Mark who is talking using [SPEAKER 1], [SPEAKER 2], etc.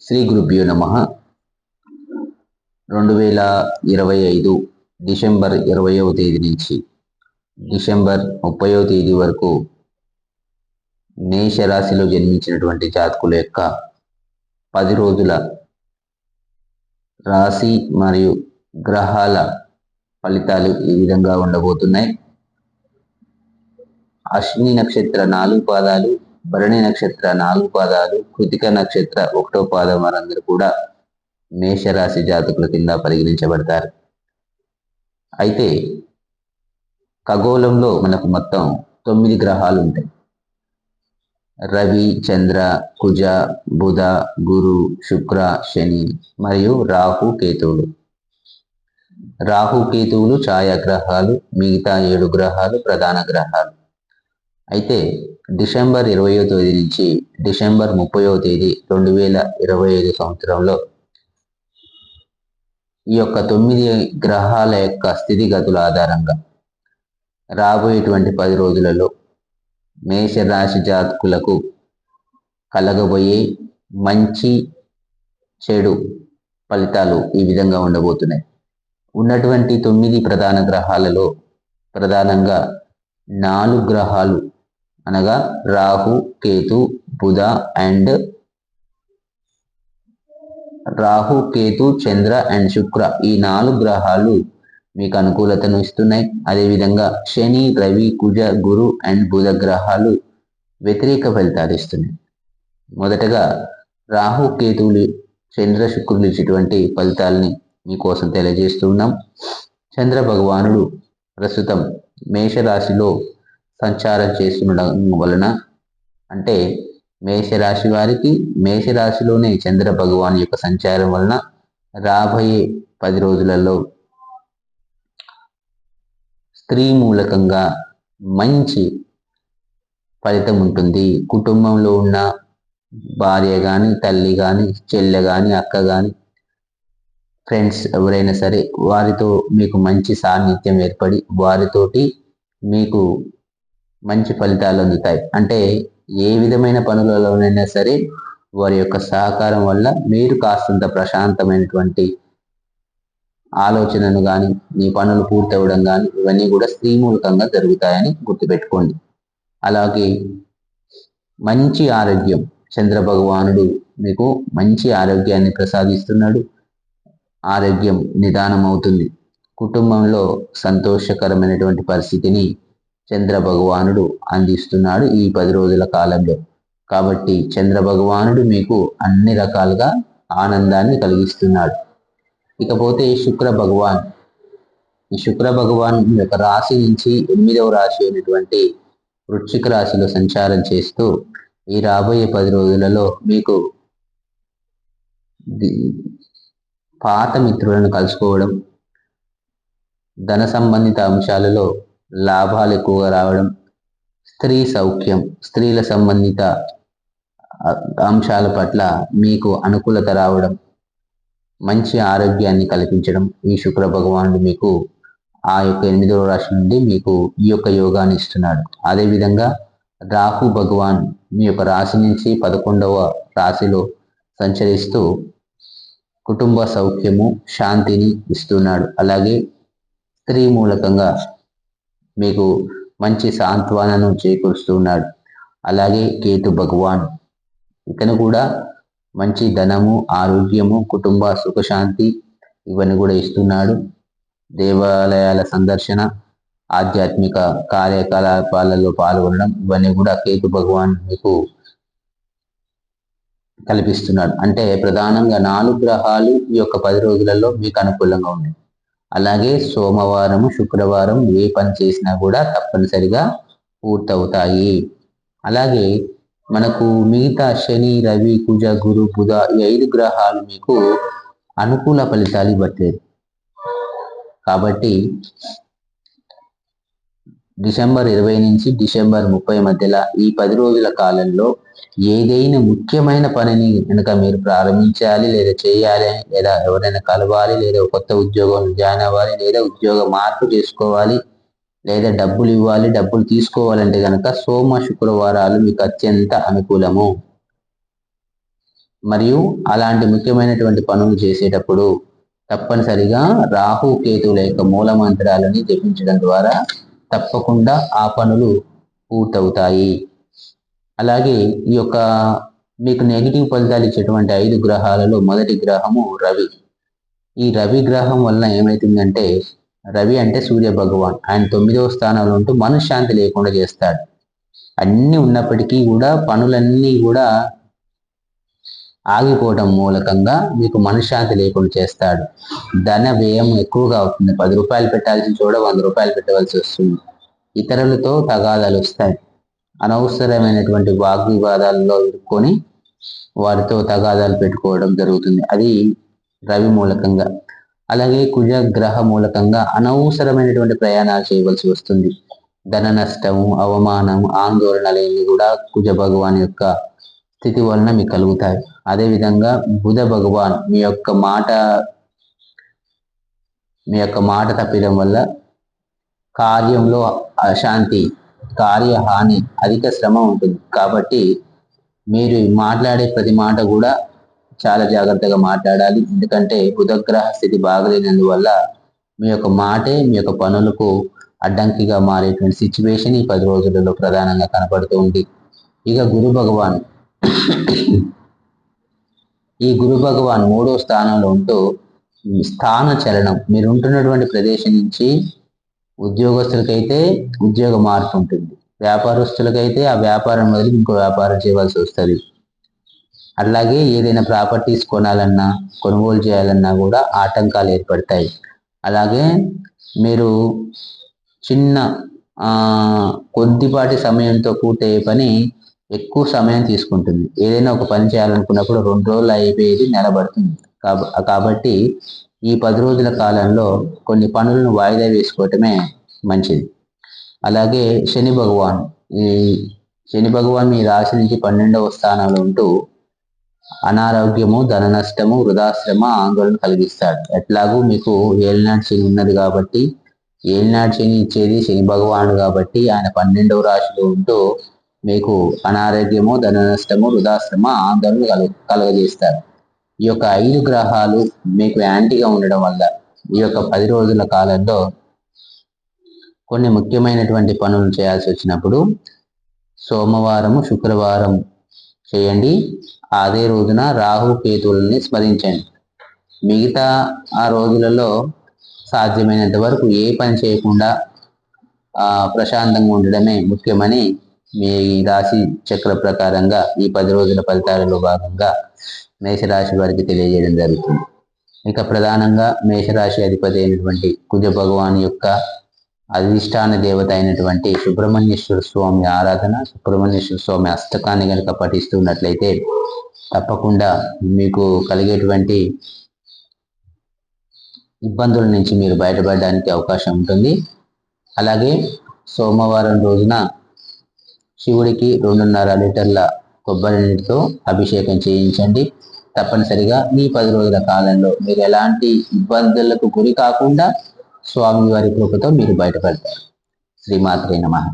[SPEAKER 1] శ్రీ గురుభ్యో నమః. 2025 డిసెంబర్ 20వ తేదీ నుంచి డిసెంబర్ 30వ తేదీ వరకు మేషరాశిలో జన్మించినటువంటి జాతకుల యొక్క 10 రోజుల రాశి మరియు గ్రహాల ఫలితాలు ఈ విధంగా ఉండబోతున్నాయి. అశ్విని నక్షత్ర 4 పాదాలు, భరణి నక్షత్ర 4 పాదాలు, కృతిక నక్షత్ర 1వ పాదం వారందరూ కూడా మేషరాశి జాతకుల కింద పరిగణించబడతారు. అయితే ఖగోళంలో మనకు మొత్తం 9 గ్రహాలు ఉంటాయి. రవి, చంద్ర, కుజ, బుధ, గురు, శుక్ర, శని మరియు రాహు, కేతువులు. రాహు, కేతువులు ఛాయాగ్రహాలు, మిగతా 7 గ్రహాలు ప్రధాన గ్రహాలు. అయితే డిసెంబర్ 20వ తేదీ నుంచి డిసెంబర్ 30వ తేదీ 2025 సంవత్సరంలో ఈ యొక్క 9 గ్రహాల యొక్క స్థితిగతుల ఆధారంగా రాబోయేటువంటి 10 రోజులలో మేషరాశి జాతకులకు కలగబోయే మంచి చెడు ఫలితాలు ఈ విధంగా ఉండబోతున్నాయి. ఉన్నటువంటి 9 ప్రధాన గ్రహాలలో ప్రధానంగా 4 గ్రహాలు అనగా రాహు, కేతు, బుధ and Rahu, Ketu, Chandra and శుక్ర, ఈ 4 గ్రహాలు మీకు అనుకూలతను ఇస్తున్నాయి. అదేవిధంగా శని, రవి, కుజ, గురు అండ్ బుధ గ్రహాలు వ్యతిరేక ఫలితాలు ఇస్తున్నాయి. మొదటగా రాహు, కేతువులు, చంద్ర, శుక్రులు ఇచ్చేటువంటి ఫలితాలని మీకోసం తెలియజేస్తున్నాం. చంద్ర భగవానుడు ప్రస్తుతం మేషరాశిలో సంచారం చేస్తుండడం వలన, అంటే మేషరాశి వారికి మేషరాశిలోనే చంద్ర భగవాన్ యొక్క సంచారం వలన రాబోయే 10 రోజులలో స్త్రీ మూలకంగా మంచి ఫలితం ఉంటుంది. కుటుంబంలో ఉన్న భార్య కానీ, తల్లి కానీ, చెల్లె కానీ, అక్క కానీ, ఫ్రెండ్స్ ఎవరైనా సరే వారితో మీకు మంచి సాన్నిధ్యం ఏర్పడి వారితోటి మీకు మంచి ఫలితాలు అందుతాయి. అంటే ఏ విధమైన పనులలోనైనా సరే వారి యొక్క సహకారం వల్ల మీరు కాస్తంత ప్రశాంతమైనటువంటి ఆలోచనను కానీ, మీ పనులు పూర్తవడం కానీ, ఇవన్నీ కూడా స్త్రీ మూలకంగా జరుగుతాయని గుర్తుపెట్టుకోండి. అలాగే మంచి ఆరోగ్యం, చంద్ర భగవానుడు మీకు మంచి ఆరోగ్యాన్ని ప్రసాదిస్తున్నాడు. ఆరోగ్యం నిదానం అవుతుంది. కుటుంబంలో సంతోషకరమైనటువంటి పరిస్థితిని చంద్ర భగవానుడు అందిస్తున్నాడు ఈ 10 రోజుల కాలంలో. కాబట్టి చంద్ర భగవానుడు మీకు అన్ని రకాలుగా ఆనందాన్ని కలిగిస్తున్నాడు. ఇకపోతే శుక్ర భగవాన్, ఈ శుక్ర భగవాన్ యొక్క రాశి నుంచి 8వ రాశి అయినటువంటి వృశ్చిక రాశిలో సంచారం చేస్తూ ఈ రాబోయే 10 రోజులలో మీకు పాత మిత్రులను కలుసుకోవడం, ధన సంబంధిత అంశాలలో లాభాలు ఎక్కువగా రావడం, స్త్రీ సౌఖ్యం, స్త్రీల సంబంధిత అంశాల పట్ల మీకు అనుకూలత రావడం, మంచి ఆరోగ్యాన్ని కల్పించడం ఈ శుక్ర భగవానుడు మీకు ఆ యొక్క 8వ రాశి నుండి మీకు ఈ యొక్క యోగాన్ని ఇస్తున్నాడు. అదేవిధంగా రాహు భగవాన్ మీ యొక్క రాశి నుంచి 11వ రాశిలో సంచరిస్తూ కుటుంబ సౌఖ్యము, శాంతిని ఇస్తున్నాడు. అలాగే స్త్రీ మూలకంగా మీకు మంచి సాంత్వనను చేకూరుస్తున్నాడు. అలాగే కేతు భగవాన్ ఇతను కూడా మంచి ధనము, ఆరోగ్యము, కుటుంబ సుఖశాంతి ఇవన్నీ కూడా ఇస్తున్నాడు. దేవాలయాల సందర్శన, ఆధ్యాత్మిక కార్యకలాపాలలో పాల్గొనడం ఇవన్నీ కూడా కేతు భగవాన్ మీకు కల్పిస్తున్నాడు. అంటే ప్రధానంగా 4 గ్రహాలు ఈ యొక్క 10 రోజులలో మీకు అనుకూలంగా ఉన్నాయి. అలాగే సోమవారం, శుక్రవారం ఏ పని చేసినా కూడా తప్పనిసరిగా పూర్తవుతాయి. అలాగే మనకు మిగతా శని, రవి, కుజ, గురు, బుధ ఈ 5 గ్రహాలు మీకు అనుకూల ఫలితాలు ఇవ్వట్లేదు. కాబట్టి డిసెంబర్ 20 నుంచి డిసెంబర్ 30 మధ్యలో ఈ 10 రోజుల కాలంలో ఏదైనా ముఖ్యమైన పనిని కనుక మీరు ప్రారంభించాలి, లేదా చేయాలి, లేదా ఎవరైనా కలవాలి, లేదా కొత్త ఉద్యోగం జాయిన్ అవ్వాలి, లేదా ఉద్యోగ మార్పు చేసుకోవాలి, లేదా డబ్బులు ఇవ్వాలి, డబ్బులు తీసుకోవాలంటే కనుక సోమ శుక్రవారాలు మీకు అత్యంత అనుకూలము. మరియు అలాంటి ముఖ్యమైనటువంటి పనులు చేసేటప్పుడు తప్పనిసరిగా రాహు కేతువుల యొక్క మూల మంత్రాలని జపించడం ద్వారా తప్పకుండా ఆ పనులు పూర్తవుతాయి. అలాగే ఈ యొక్క మీకు నెగిటివ్ ఫలితాలు ఇచ్చేటువంటి 5 గ్రహాలలో మొదటి గ్రహము రవి. ఈ రవి గ్రహం వలన ఏమవుతుందంటే, రవి అంటే సూర్య భగవాన్, ఆయన 9వ స్థానంలో ఉంటూ మనశ్శాంతి లేకుండా చేస్తాడు. అన్ని ఉన్నప్పటికీ కూడా పనులన్నీ కూడా ఆగిపోవడం మూలకంగా మీకు మనశ్శాంతి లేకుండా చేస్తాడు. ధన వ్యయం ఎక్కువగా అవుతుంది. 10 రూపాయలు పెట్టాల్సిన చోట 100 రూపాయలు పెట్టవలసి వస్తుంది. ఇతరులతో తగాదాలు వస్తాయి. అనవసరమైనటువంటి వాగ్వివాదాల్లో ఇరుక్కొని వారితో తగాదాలు పెట్టుకోవడం జరుగుతుంది. అది రవి మూలకంగా. అలాగే కుజ గ్రహ మూలకంగా అనవసరమైనటువంటి ప్రయాణాలు చేయవలసి వస్తుంది. ధన నష్టము, అవమానం, ఆందోళనలు కూడా కుజ భగవాన్ యొక్క స్థితి వలన మీకు కలుగుతాయి. అదేవిధంగా బుధ భగవాన్ మీ యొక్క మాట తప్పడం వల్ల కార్యంలో అశాంతి, కార్యహాని, అధిక శ్రమ ఉంటుంది. కాబట్టి మీరు మాట్లాడే ప్రతి మాట కూడా చాలా జాగ్రత్తగా మాట్లాడాలి. ఎందుకంటే బుధగ్రహ స్థితి బాగలేనందువల్ల మీ యొక్క మాటే మీ యొక్క పనులకు అడ్డంకిగా మారేటువంటి సిచ్యువేషన్ ఈ 10 రోజులలో ప్రధానంగా కనపడుతూ ఉంది. ఇక గురు భగవాన్, ఈ గురు భగవాన్ 3వ స్థానంలో ఉంటూ స్థాన చలనం, మీరు ఉంటున్నటువంటి ప్రదేశం నుంచి ఉద్యోగస్తులకైతే ఉద్యోగ మార్పు ఉంటుంది, వ్యాపారస్తులకైతే ఆ వ్యాపారం వదిలి ఇంకో వ్యాపారం చేయవలసి వస్తుంది. అలాగే ఏదైనా ప్రాపర్టీస్ కొనాలన్నా, కొనుగోలు చేయాలన్నా కూడా ఆటంకాలు ఏర్పడతాయి. అలాగే మీరు చిన్న కొద్దిపాటి సమయంతో పూర్తయ్యే పని ఎక్కువ సమయం తీసుకుంటుంది. ఏదైనా ఒక పని చేయాలనుకున్నప్పుడు 2 రోజులు అయిపోయేది నెల పడుతుంది. కాబట్టి ఈ 10 రోజుల కాలంలో కొన్ని పనులను వాయిదా వేసుకోవటమే మంచిది. అలాగే శని భగవాన్, ఈ శని భగవాన్ మీ రాశి నుంచి 12వ స్థానంలో ఉంటూ అనారోగ్యము, ధన నష్టము, వృధాశ్రమ, ఆందోళన కలిగిస్తాడు. ఎట్లాగూ మీకు ఏలినాటి శని ఉన్నది కాబట్టి, ఏలినాటి శని ఇచ్చేది శని భగవానుడు కాబట్టి ఆయన 12వ రాశిలో ఉంటూ మీకు అనారోగ్యము, ధన నష్టము, వృధాశ్రమ, ఆందోళన కలుగజేస్తారు. ఈ యొక్క 5 గ్రహాలు మీకు యాంటీగా ఉండడం వల్ల ఈ యొక్క 10 రోజుల కాలంలో కొన్ని ముఖ్యమైనటువంటి పనులు చేయాల్సి వచ్చినప్పుడు సోమవారము, శుక్రవారం చేయండి. అదే రోజున రాహు కేతువులని స్మరించండి. మిగతా ఆ రోజులలో సాధ్యమైనంత వరకు ఏ పని చేయకుండా ప్రశాంతంగా ఉండడమే ముఖ్యమని మీ రాశి చక్ర ప్రకారంగా ఈ 10 రోజుల ఫలితాలలో భాగంగా మేషరాశి వారికి తెలియజేయడం జరుగుతుంది. ఇక ప్రధానంగా మేషరాశి అధిపతి అయినటువంటి కుజ భగవాన్ యొక్క అధిష్టాన దేవత అయినటువంటి సుబ్రహ్మణ్యేశ్వర స్వామి ఆరాధన, సుబ్రహ్మణ్యేశ్వర స్వామి అష్టకాన్ని కనుక పఠిస్తున్నట్లయితే తప్పకుండా మీకు కలిగేటువంటి ఇబ్బందుల నుంచి మీరు బయటపడడానికి అవకాశం ఉంటుంది. అలాగే సోమవారం రోజున శివుడికి 2.5 లీటర్ల కొబ్బరి నీటితో అభిషేకం చేయించండి. తప్పనిసరిగా ఈ 10 రోజుల కాలంలో మీరు ఎలాంటి ఇబ్బందులకు గురి కాకుండా స్వామివారి కృపతో మీరు బయటపడతారు. శ్రీమాత్రే నమః.